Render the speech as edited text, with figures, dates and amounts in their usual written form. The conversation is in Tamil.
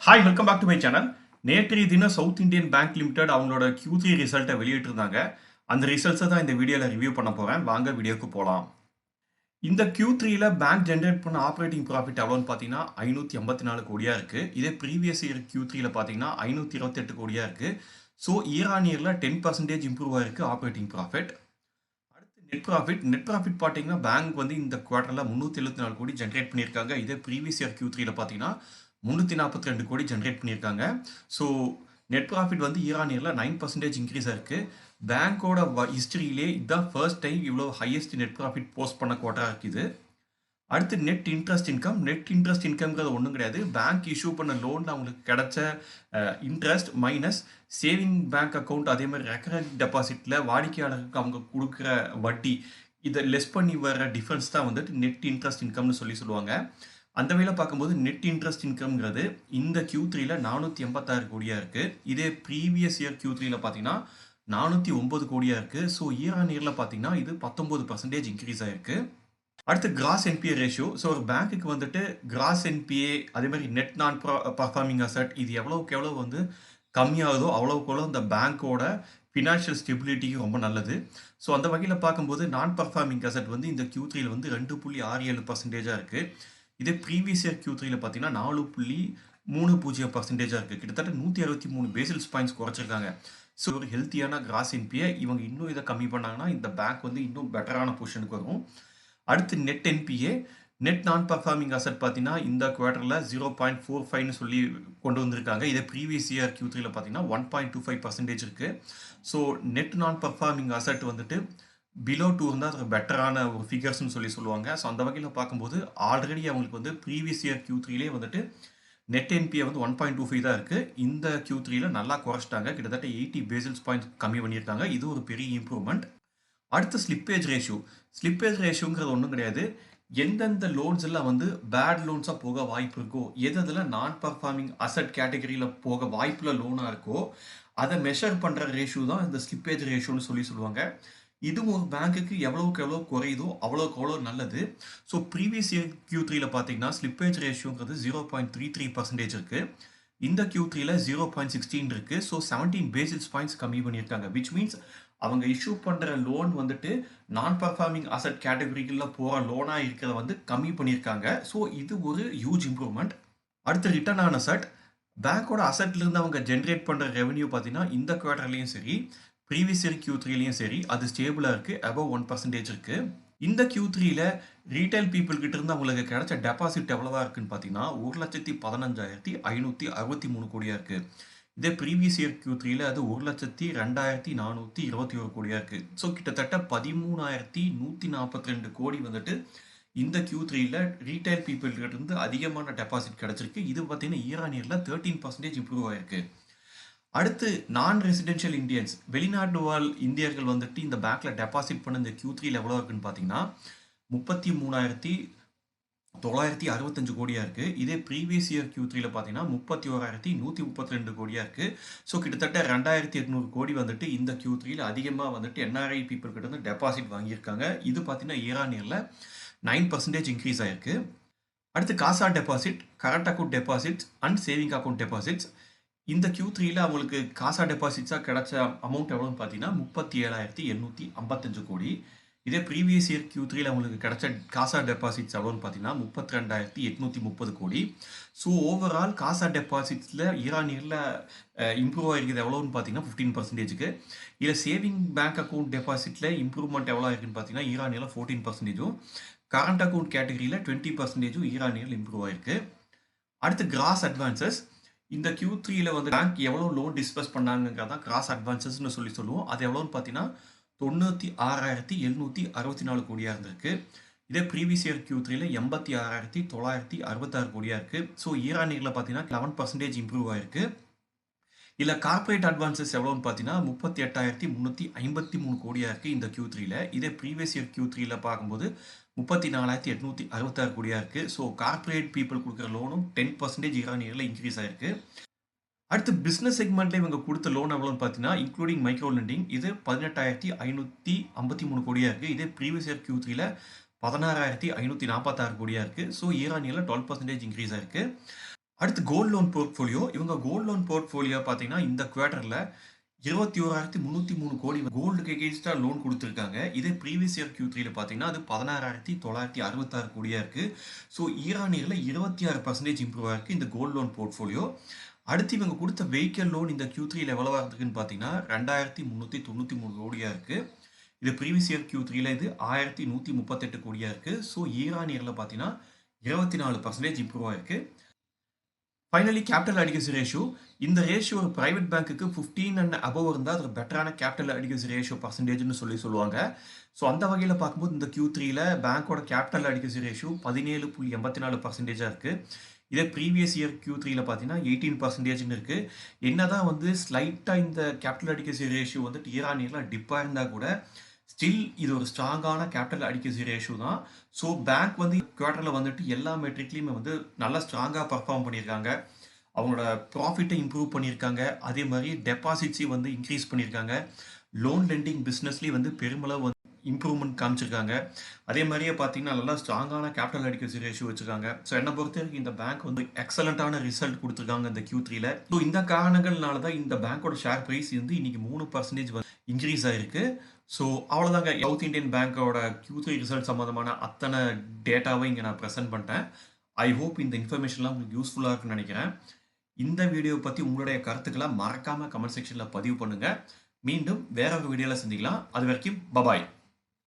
Hi welcome back to my channel. நேற்றைய தினம் சவுத் இந்தியன் பேங்க் லிமிடெட் அவங்களோட Q3 ரிசல்ட்டை வெளியிட்டிருந்தாங்க. அந்த ரிசல்ட்ஸை தான் இந்த வீடியோவில் ரிவ்யூ பண்ண போகிறேன். வாங்க வீடியோக்கு போகலாம். இந்த Q3ல பேங்க் ஜென்ரேட் பண்ண ஆப்ரேட்டிங் ப்ராஃபிட் எவ்வளோன்னு பார்த்தீங்கன்னா 584 கோடியாக இருக்குது. இதே ப்ரீவியஸ் இயர் Q3ல பார்த்தீங்கன்னா 528 கோடியாக இருக்குது. ஸோ இயர் ஆன் இயரில் 10% இம்ப்ரூவ் ஆயிருக்கு ஆப்ரேட்டிங் ப்ராஃபிட். அடுத்து நெட் ப்ராஃபிட் பார்த்தீங்கன்னா பேங்க் வந்து இந்த குவார்ட்டரில் 374 கோடி ஜென்ரேட் பண்ணியிருக்காங்க. இதே ப்ரீவியஸ் இயர் Q3ல பார்த்தீங்கன்னா 342 கோடி ஜென்ரேட் பண்ணியிருக்காங்க. ஸோ நெட் ப்ராஃபிட் வந்து இயர் ஆன் இயரில் 9% இன்க்ரீஸ் ஆயிருக்கு. பேங்க்கோட ஹிஸ்டரியிலே இதுதான் ஃபர்ஸ்ட் டைம் இவ்வளோ ஹையஸ்ட் நெட் ப்ராஃபிட் போஸ்ட் பண்ண குவார்ட்டராக இருக்குது. அடுத்து நெட் இன்ட்ரெஸ்ட் இன்கம்ங்கிறது ஒன்றும் கிடையாது. பேங்க் இஷ்யூ பண்ண லோனில் அவங்களுக்கு கிடைச்ச interest minus saving bank account, அதே மாதிரி ரெக்கரண்ட் டெபாசிட்டில் வாடிக்கையாளருக்கு அவங்க கொடுக்குற வட்டி, இதை லெஸ் பண்ணி வர டிஃபரன்ஸ் தான் வந்துட்டு நெட் இன்ட்ரெஸ்ட் இன்கம்னு சொல்லுவாங்க. அந்த வகையில் பார்க்கும்போது நெட் இன்ட்ரெஸ்ட் இன்கம்ங்கிறது இந்த Q3ல 486 கோடியாக இருக்குது. இதே ப்ரீவியஸ் இயர் Q3ல பார்த்தீங்கன்னா 409 கோடியாக இருக்குது. ஸோ இயர் ஆன் இயரில் பார்த்தீங்கன்னா இது 19% இன்க்ரீஸ் ஆயிருக்கு. அடுத்து கிராஸ் என்பிஏ ரேஷியோ. ஸோ ஒரு பேங்க்குக்கு வந்துட்டு கிராஸ் என்பிஏ, அதே மாதிரி நெட் நான் பர்ஃபார்மிங் அசட், இது எவ்வளோக்கு எவ்வளோ வந்து கம்மியாகுதோ அவ்வளோக்கு எவ்வளோ இந்த பேங்க்கோட ஃபினான்ஷியல் ஸ்டெபிலிட்டிக்கு ரொம்ப நல்லது. ஸோ அந்த வகையில் பார்க்கும்போது நான் பர்ஃபார்மிங் அசட் வந்து இந்த Q3ல வந்து 2.67% இருக்குது. இதே ப்ரீவியஸ் இயர் Q3ல பார்த்தீங்கன்னா 4.30% இருக்குது. கிட்டத்தட்ட 163 பேசிஸ் பாயிண்ட்ஸ் குறைச்சிருக்காங்க. ஸோ ஒரு ஹெல்த்தியான கிராஸ் என்பிஏ. இவங்க இன்னும் இதை கம்மி பண்ணாங்கன்னா இந்த பேங்க் வந்து இன்னும் பெட்டரான பொசிஷனுக்கு வரும். அடுத்து நெட் என்பிஏ, நெட் நான் பர்ஃபார்மிங் அசட் பார்த்தீங்கன்னா இந்த குவார்ட்டரில் 0.45ன்னு சொல்லி கொண்டு வந்திருக்காங்க. இதே ப்ரீவியஸ் இயர் Q3ல பார்த்தீங்கன்னா 1.25% இருக்குது. ஸோ நெட் நான் பர்ஃபார்மிங் அசட் வந்துட்டு பிலோ 2 இருந்தால் அது பெட்டரான ஒரு ஃபிகர்ஸ்னு சொல்லுவாங்க. ஸோ அந்த வகையில் பார்க்கும்போது ஆல்ரெடி அவங்களுக்கு வந்து ப்ரீவியஸ் இயர் Q3லே வந்துட்டு நெட் என்பிஏ வந்து 1.25 தான் இருக்குது. இந்த Q3ல நல்லா குறைச்சிட்டாங்க. கிட்டத்தட்ட 80 பேசிஸ் பாயிண்ட்ஸ் கம்மி பண்ணியிருக்காங்க. இது ஒரு பெரிய இம்ப்ரூவ்மெண்ட். அடுத்து ஸ்லிப்பேஜ் ரேஷியோங்கிறது ஒன்றும் கிடையாது. எந்தெந்த லோன்ஸ் எல்லாம் வந்து பேட் லோன்ஸாக போக வாய்ப்பு இருக்கோ, எதில் நான் பர்ஃபார்மிங் அசட் கேட்டகரியில் போக வாய்ப்புள்ள லோனாக இருக்கோ அதை மெஷர் பண்ணுற ரேஷியோ தான் இந்த ஸ்லிப்பேஜ் ரேஷியோன்னு சொல்லுவாங்க. இதுவும் ஒரு பேங்க்குக்கு எவ்வளோக்கு எவ்வளோ குறையுதோ அவ்வளோக்கு அவ்வளோ நல்லது. ஸோ ப்ரீவியஸ் இயர் Q3ல பார்த்தீங்கன்னா ஸ்லிப்பேஜ் ரேஷியோங்கிறது 0.33% இருக்குது. இந்த Q3ல 0.16 இருக்குது. ஸோ 17 பேசிஸ் பாயிண்ட்ஸ் கம்மி பண்ணியிருக்காங்க. விச் மீன்ஸ் அவங்க இஷ்யூ பண்ணுற லோன் வந்துட்டு நான் பர்ஃபார்மிங் அசட் கேட்டகரிகளில் போகிற லோனாக இருக்கிறத வந்து கம்மி பண்ணியிருக்காங்க. ஸோ இது ஒரு ஹியூஜ் இம்ப்ரூவ்மெண்ட். அடுத்து ரிட்டர்ன் ஆன் அசட். பேங்க்கோட அசட்லேருந்து அவங்க ஜென்ரேட் பண்ணுற ரெவன்யூ பார்த்தீங்கன்னா இந்த குவார்ட்டர்லேயும் சரி, ப்ரீவியஸ் இயர் Q3லையும் சரி, அது ஸ்டேபிளாக இருக்குது. அபவ் 1% இருக்குது. இந்த Q3ல ரீட்டைல் பீப்புள் கிட்ட இருந்து அவங்களுக்கு கிடைச்ச டெபாசிட் எவ்வளவா இருக்குன்னு பார்த்தீங்கன்னா 1,15,563 கோடியாக இருக்குது. இதே ப்ரீவியஸ் இயர் Q3ல அது 1,02,421 கோடியாக இருக்குது. ஸோ கிட்டத்தட்ட 13,142 கோடி வந்துட்டு இந்த Q3ல ரீட்டைல் பீப்புள் கிட்ட இருந்து அதிகமான டெபாசிட் கிடைச்சிருக்கு. இது பார்த்தீங்கன்னா இயர் ஆன் இயரில் 13% இம்ப்ரூவ் ஆயிருக்கு. அடுத்து நான் ரெசிடென்ஷியல் இந்தியன்ஸ், வெளிநாட்டு வாழ் இந்தியர்கள் வந்துட்டு இந்த பேங்க்ல டெபாசிட் பண்ண இந்த Q3ல எவ்வளோ இருக்குன்னு பார்த்தீங்கன்னா 33,965 கோடியாக இருக்குது. இதே ப்ரீவியஸ் இயர் Q3ல பார்த்தீங்கன்னா 31,132 கோடியாக இருக்குது. ஸோ கிட்டத்தட்ட 2,800 கோடி வந்துட்டு இந்த Q3ல அதிகமாக வந்துட்டு NRI பீப்புள் கிட்ட வந்து டெபாசிட் வாங்கியிருக்காங்க. இது பார்த்தீங்கன்னா இயர் ஆன் இயரில் 9% இன்க்ரீஸ் ஆயிருக்கு. அடுத்து CASA deposit, current account deposits and saving account deposits. இந்த Q3ல அவங்களுக்கு காசா டெபாசிட்ஸாக கிடைச்ச அமௌண்ட் எவ்வளோன்னு பார்த்தீங்கன்னா 37,855 கோடி. இதே ப்ரீவியஸ் இயர் Q3ல அவங்களுக்கு கிடைச்ச காசா டெபாசிட்ஸ் எவ்வளோன்னு பார்த்தீங்கன்னா 32,830 கோடி. ஸோ ஓவரால் காசா டெபாசிட்ஸில் இயர் ஆன் இயரில் இம்ப்ரூவ் ஆகிருக்கிறது எவ்வளோன்னு பார்த்தீங்கன்னா 15%. இதில் சேவிங் பேங்க் அக்கௌண்ட் டெபாசிட்டில் இம்ப்ரூவ்மெண்ட் எவ்வளோ இருக்குன்னு பார்த்தீங்கன்னா இயர் ஆன் இயரில் 14%. கரண்ட் அக்கௌண்ட் கேட்டகரியில் 20% இயர் ஆன் இயரில் இம்ப்ரூவ் ஆயிருக்கு. அடுத்து கிராஸ் அட்வான்சஸ். இந்த Q3ல வந்து பேங்க் எவ்வளோ லோன் டிஸ்பர்ஸ் பண்ணாங்கிறதான் கிராஸ் அட்வான்சஸ்ன்னு சொல்லுவோம். அது எவ்வளோன்னு பார்த்தீங்கன்னா 96,764 கோடியாக இருந்திருக்கு. இதே ப்ரீவியஸ் இயர் Q3ல 86,966 கோடியாக இருக்குது. ஸோ இயர் ஆன் இயரில் பார்த்தீங்கன்னா 11% இம்ப்ரூவ் ஆயிருக்கு. இல்லை கார்பரேட் அட்வான்சஸ் எவ்வளோன்னு பார்த்தீங்கன்னா 38,353 கோடியாக இருக்குது இந்த Q3ல. இதே ப்ரீவியஸ் இயர் Q3ல பார்க்கும்போது 34,866 கோடியாக இருக்குது. ஸோ கார்பரேட் பீப்புள் கொடுக்குற லோனும் 10% இயர் ஆன் இயரில் இன்க்ரீஸ் ஆயிருக்கு. அடுத்து பிஸ்னஸ் செக்மெண்ட்ல இவங்க கொடுத்த லோன் எவ்வளோன்னு பார்த்தீங்கன்னா இன்க்ளூடிங் மைக்ரோ லெண்டிங் இது 18,553 கோடியாக இருக்குது. இதே ப்ரீவியஸ் இயர் Q3ல 16,546 கோடியாக இருக்குது. ஸோ இயர் ஆன் இயரில் 12% இன்க்ரீஸ் ஆயிருக்கு. அடுத்து கோல்ட் லோன் போர்ட்ஃபோலியோ. இவங்க கோல்ட் லோன் போர்ட்ஃபோலியோ பார்த்தீங்கன்னா, இந்த குவார்ட்டர்ல 21,303 கோடி கோல்டுக்கு எகெய்ன்ஸ்டா லோன் குடுத்துருக்காங்க. இதே ப்ரீவியஸ் இயர் Q3ல பார்த்தீங்கன்னா, அது 16,966 கோடியா இருக்கு. ஸோ இயர் ஆன் இயர்ல 26% இம்ப்ரூவ் ஆயிருக்கு இந்த கோல்ட் லோன் போர்ட்ஃபோலியோ. அடுத்து இவங்க குடுத்த வெஹிக்கிள் லோன் இந்த Q3ல எவ்வளவா இருந்திருக்குன்னு பார்த்தீங்கன்னா, 2,393 கோடியா இருக்கு. இது ப்ரீவியஸ் இயர் Q3ல இது 1,138 கோடியா இருக்கு. ஸோ இயர் ஆன் இயர்ல பார்த்தீங்கன்னா, 24% இம்ப்ரூவ் ஆயிருக்கு. Finally capital adequacy ratio. இந்த ரேஷியோ ஒரு பிரைவேட் பேங்க்குக்கு 15 அண்ட் அபவ் இருந்தால் அது பெட்டரான கேபிட்டல் அடிகசி ரேஷியோ பர்சன்டேஜ்னு சொல்லுவாங்க. ஸோ அந்த வகையில் பார்க்கும்போது இந்த Q3ல பேங்கோட கேபிட்டல் அடிகசி ரேஷியோ 17.84% இருக்கு. இதே ப்ரீவியஸ் இயர் Q3ல பார்த்தீங்கன்னா 18% இருக்கு. என்னதான் வந்து ஸ்லைட்டாக இந்த கேபிட்டல் அடிகசி ரேஷியோ வந்துட்டு இயர் ஆன் இயர்ல டிப்பாக இருந்தால் கூட ஸ்டில் இது ஒரு ஸ்ட்ராங்கான கேபிட்டல் அடிகசி ரேஷியோ தான். ஸோ பேங்க் வந்து குவார்ட்டரில் வந்துட்டு எல்லா மெட்ரிக்லையுமே வந்து நல்லா ஸ்ட்ராங்காக பர்ஃபார்ம் பண்ணியிருக்காங்க. அவங்களோட ப்ராஃபிட்டை இம்ப்ரூவ் பண்ணியிருக்காங்க. அதே மாதிரி டெபாசிட்ஸையும் வந்து இன்க்ரீஸ் பண்ணியிருக்காங்க. லோன் லெண்டிங் பிஸ்னஸ்லேயும் வந்து பெருமளவு வந்து இம்ப்ரூவ்மெண்ட் காமிச்சிருக்காங்க. அதே மாதிரியே பார்த்தீங்கன்னா நல்லா ஸ்ட்ராங்கான கேபிட்டல் அடிகசி ரேஷியோ வச்சிருக்காங்க. ஸோ என்னை பொறுத்த வரைக்கும் இந்த பேங்க் வந்து எக்ஸலண்ட்டான ரிசல்ட் கொடுத்துருக்காங்க இந்த Q3ல. ஸோ இந்த காரணங்கள்னால தான் இந்த பேங்கோட ஷேர் ப்ரைஸ் வந்து இன்னைக்கு 3% இன்க்ரீஸ் ஆயிருக்கு. ஸோ அவ்வளோதாங்க. சவுத் இந்தியன் பேங்கோட Q3 ரிசல்ட் சம்மந்தமான அத்தனை டேட்டாவை இங்கே நான் ப்ரெசென்ட் பண்ணிட்டேன். ஐ ஹோப் இந்த இன்ஃபர்மேஷன்லாம் உங்களுக்கு யூஸ்ஃபுல்லாக இருக்குன்னு நினைக்கிறேன். இந்த வீடியோ பற்றி உங்களுடைய கருத்துக்களை மறக்காமல் கமெண்ட் செக்ஷனில் பதிவு பண்ணுங்கள். மீண்டும் வேற ஒரு வீடியோவில் சந்திக்கலாம். அது வரைக்கும் பபாய்.